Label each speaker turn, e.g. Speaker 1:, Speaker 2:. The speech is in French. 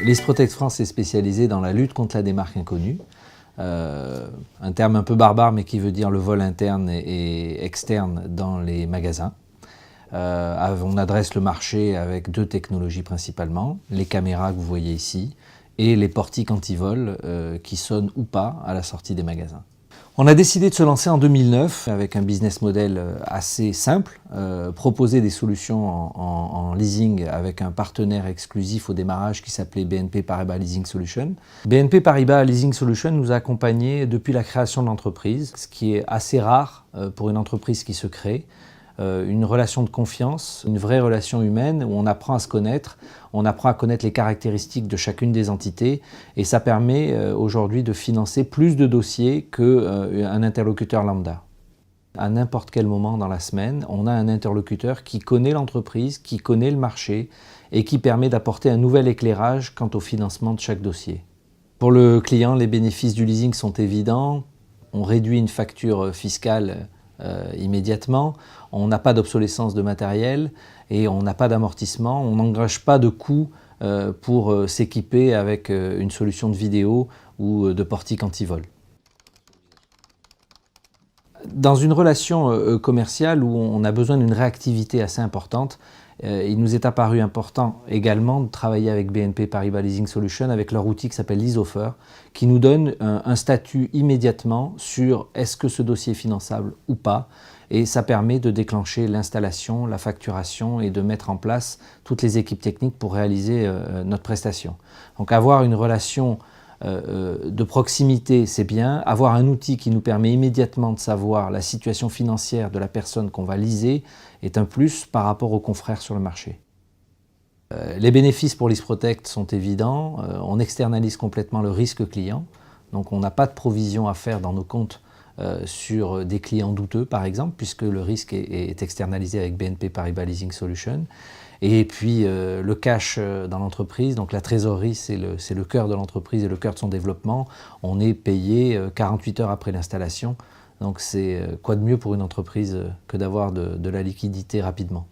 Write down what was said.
Speaker 1: L'Isprotect France est spécialisée dans la lutte contre la démarque inconnue. Un terme un peu barbare, mais qui veut dire le vol interne et externe dans les magasins. On adresse le marché avec deux technologies principalement, les caméras que vous voyez ici et les portiques anti-vol qui sonnent ou pas à la sortie des magasins. On a décidé de se lancer en 2009 avec un business model assez simple, proposer des solutions en leasing avec un partenaire exclusif au démarrage qui s'appelait BNP Paribas Leasing Solutions. BNP Paribas Leasing Solutions nous a accompagnés depuis la création de l'entreprise, ce qui est assez rare pour une entreprise qui se crée. Une relation de confiance, une vraie relation humaine où on apprend à se connaître, on apprend à connaître les caractéristiques de chacune des entités et ça permet aujourd'hui de financer plus de dossiers qu'un interlocuteur lambda. À n'importe quel moment dans la semaine, on a un interlocuteur qui connaît l'entreprise, qui connaît le marché et qui permet d'apporter un nouvel éclairage quant au financement de chaque dossier. Pour le client, les bénéfices du leasing sont évidents. On réduit une facture fiscale immédiatement, on n'a pas d'obsolescence de matériel et on n'a pas d'amortissement, on n'engage pas de coûts pour s'équiper avec une solution de vidéo ou de portique anti-vol. Dans une relation commerciale où on a besoin d'une réactivité assez importante, il nous est apparu important également de travailler avec BNP Paribas Leasing Solutions avec leur outil qui s'appelle LeaseOffer, qui nous donne un statut immédiatement sur est-ce que ce dossier est finançable ou pas. Et ça permet de déclencher l'installation, la facturation et de mettre en place toutes les équipes techniques pour réaliser notre prestation. Donc avoir une relation de proximité, c'est bien. Avoir un outil qui nous permet immédiatement de savoir la situation financière de la personne qu'on va leaser est un plus par rapport aux confrères sur le marché. Les bénéfices pour l'Isprotect sont évidents. On externalise complètement le risque client. Donc on n'a pas de provision à faire dans nos comptes sur des clients douteux, par exemple, puisque le risque est externalisé avec BNP Paribas Leasing Solutions. Et puis le cash dans l'entreprise, donc la trésorerie, c'est le cœur de l'entreprise et le cœur de son développement. On est payé 48 heures après l'installation. Donc c'est quoi de mieux pour une entreprise que d'avoir de la liquidité rapidement.